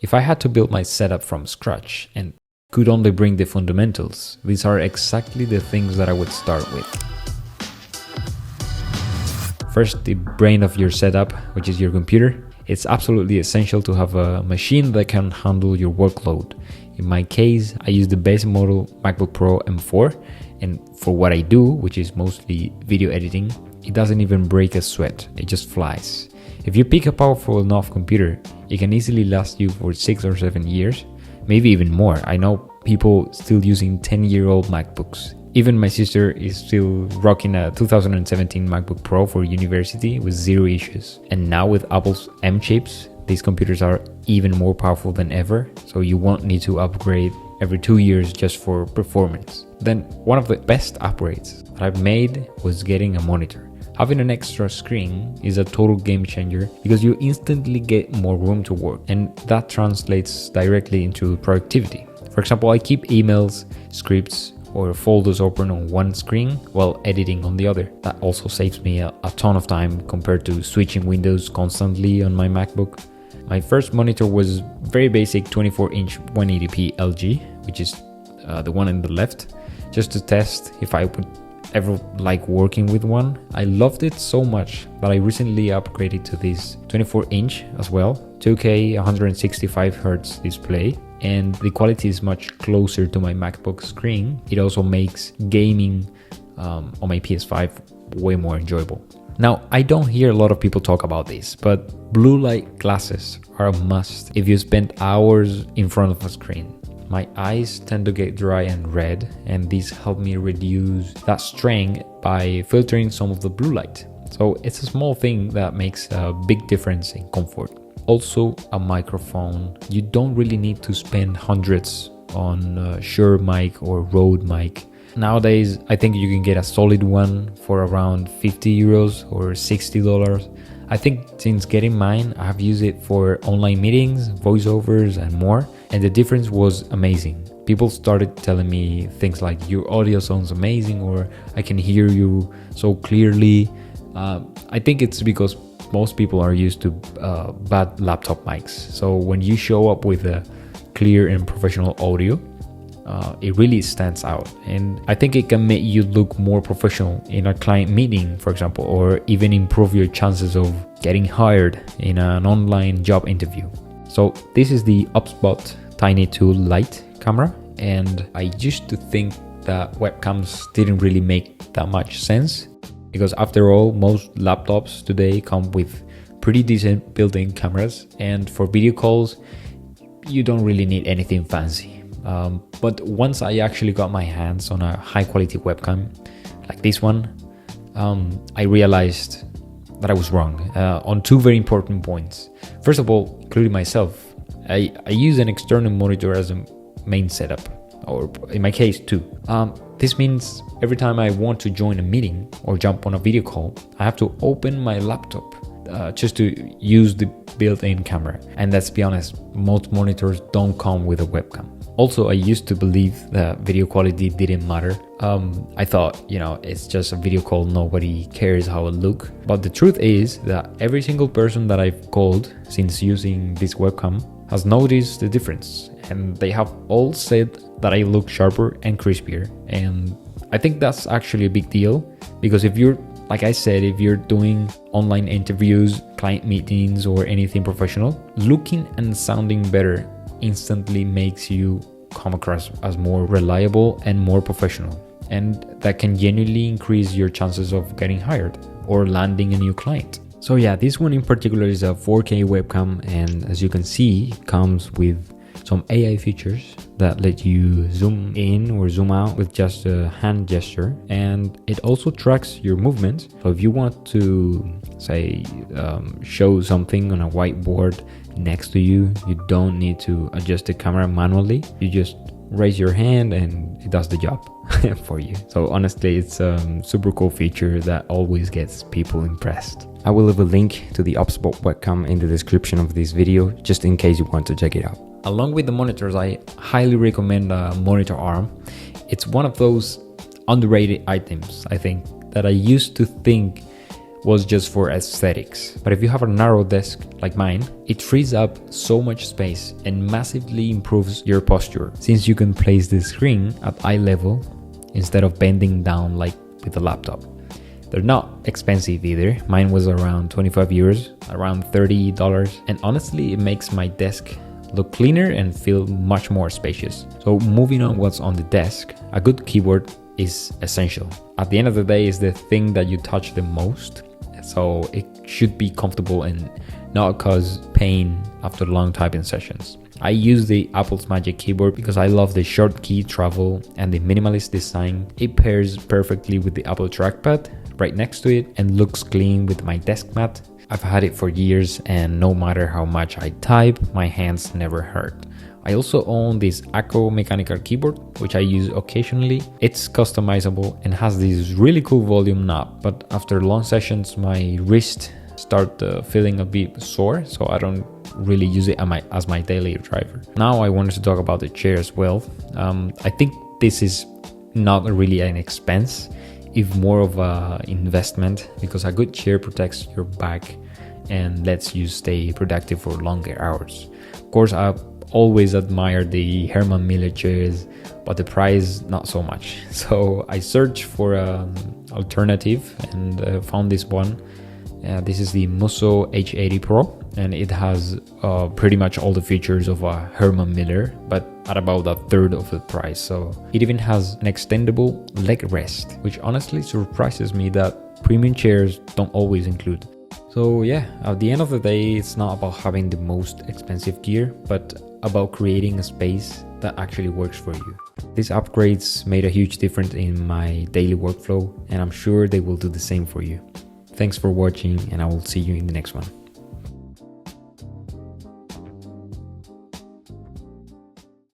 If I had to build my setup from scratch and could only bring the fundamentals, these are exactly the things that I would start with. First, the brain of your setup, which is your computer. It's absolutely essential to have a machine that can handle your workload. In my case, I use the base model MacBook Pro M4, and for what I do, which is mostly video editing, it doesn't even break a sweat, it just flies. If you pick a powerful enough computer, it can easily last you for 6 or 7 years, maybe even more. I know people still using 10-year-old MacBooks. Even my sister is still rocking a 2017 MacBook Pro for university with 0 issues. And now with Apple's M chips, these computers are even more powerful than ever, so you won't need to upgrade every 2 years just for performance. Then one of the best upgrades that I've made was getting a monitor. Having an extra screen is a total game changer because you instantly get more room to work, and that translates directly into productivity. For example, I keep emails, scripts, or folders open on one screen while editing on the other. That also saves me a ton of time compared to switching windows constantly on my MacBook. My first monitor was very basic 24-inch 180p LG, which is the one on the left, just to test if I would ever like working with one. I loved it so much that I recently upgraded to this 24-inch as well, 2K 165Hz display, and the quality is much closer to my MacBook screen. It also makes gaming on my PS5 way more enjoyable. Now, I don't hear a lot of people talk about this, but blue light glasses are a must if you spend hours in front of a screen. My eyes tend to get dry and red, and these help me reduce that strain by filtering some of the blue light. So it's a small thing that makes a big difference in comfort. Also, a microphone. You don't really need to spend hundreds on a Shure mic or Rode mic. Nowadays, I think you can get a solid one for around 50 euros or $60. I think since getting mine, I have used it for online meetings, voiceovers, and more, and the difference was amazing. People started telling me things like, your audio sounds amazing, or I can hear you so clearly. I think it's because most people are used to bad laptop mics. So when you show up with a clear and professional audio, it really stands out, and I think it can make you look more professional in a client meeting, for example, or even improve your chances of getting hired in an online job interview. So this is the UpSpot Tiny Tool Lite camera, and I used to think that webcams didn't really make that much sense, because after all, most laptops today come with pretty decent built-in cameras, and for video calls you don't really need anything fancy. But once I actually got my hands on a high quality webcam like this one, I realized that I was wrong on 2 very important points. First of all, including myself, I use an external monitor as a main setup, or in my case 2. This means every time I want to join a meeting or jump on a video call, I have to open my laptop just to use the built-in camera. And let's be honest, most monitors don't come with a webcam. Also, I used to believe that video quality didn't matter. I thought, it's just a video call, nobody cares how I look. But the truth is that every single person that I've called since using this webcam has noticed the difference. And they have all said that I look sharper and crispier. And I think that's actually a big deal, because if you're, like I said, if you're doing online interviews, client meetings, or anything professional, looking and sounding better instantly makes you come across as more reliable and more professional, and that can genuinely increase your chances of getting hired or landing a new client. So yeah, this one in particular is a 4K webcam, and as you can see, it comes with some AI features that let you zoom in or zoom out with just a hand gesture, and it also tracks your movements. So if you want to say show something on a whiteboard next to you, you don't need to adjust the camera manually. You just raise your hand and it does the job for you. So honestly, it's a super cool feature that always gets people impressed. I will leave a link to the UpSpot webcam in the description of this video, just in case you want to check it out. Along with the monitors, I highly recommend a monitor arm. It's one of those underrated items, I think, that I used to think was just for aesthetics. But if you have a narrow desk like mine, it frees up so much space and massively improves your posture, since you can place the screen at eye level instead of bending down like with a laptop. They're not expensive either. Mine was around 25 euros, around $30, and honestly it makes my desk look cleaner and feel much more spacious. So moving on what's on the desk, a good keyboard is essential. At the end of the day, it's the thing that you touch the most, so it should be comfortable and not cause pain after long typing sessions. I use the Apple's Magic Keyboard because I love the short key travel and the minimalist design. It pairs perfectly with the Apple trackpad right next to it and looks clean with my desk mat. I've had it for years and no matter how much I type, my hands never hurt. I also own this Acco mechanical keyboard, which I use occasionally. It's customizable and has this really cool volume knob, but after long sessions, my wrist start feeling a bit sore, so I don't really use it as my daily driver. Now I wanted to talk about the chair as well. I think this is not really an expense, if more of an investment, because a good chair protects your back and lets you stay productive for longer hours. Of course, I've always admired the Herman Miller chairs, but the price not so much. So I searched for an alternative and found this one. This is the Musso H80 Pro, and it has pretty much all the features of a Herman Miller, but at about a third of the price. So it even has an extendable leg rest, which honestly surprises me that premium chairs don't always include. So yeah, at the end of the day, it's not about having the most expensive gear, but about creating a space that actually works for you. These upgrades made a huge difference in my daily workflow, and I'm sure they will do the same for you. Thanks for watching, and I will see you in the next one.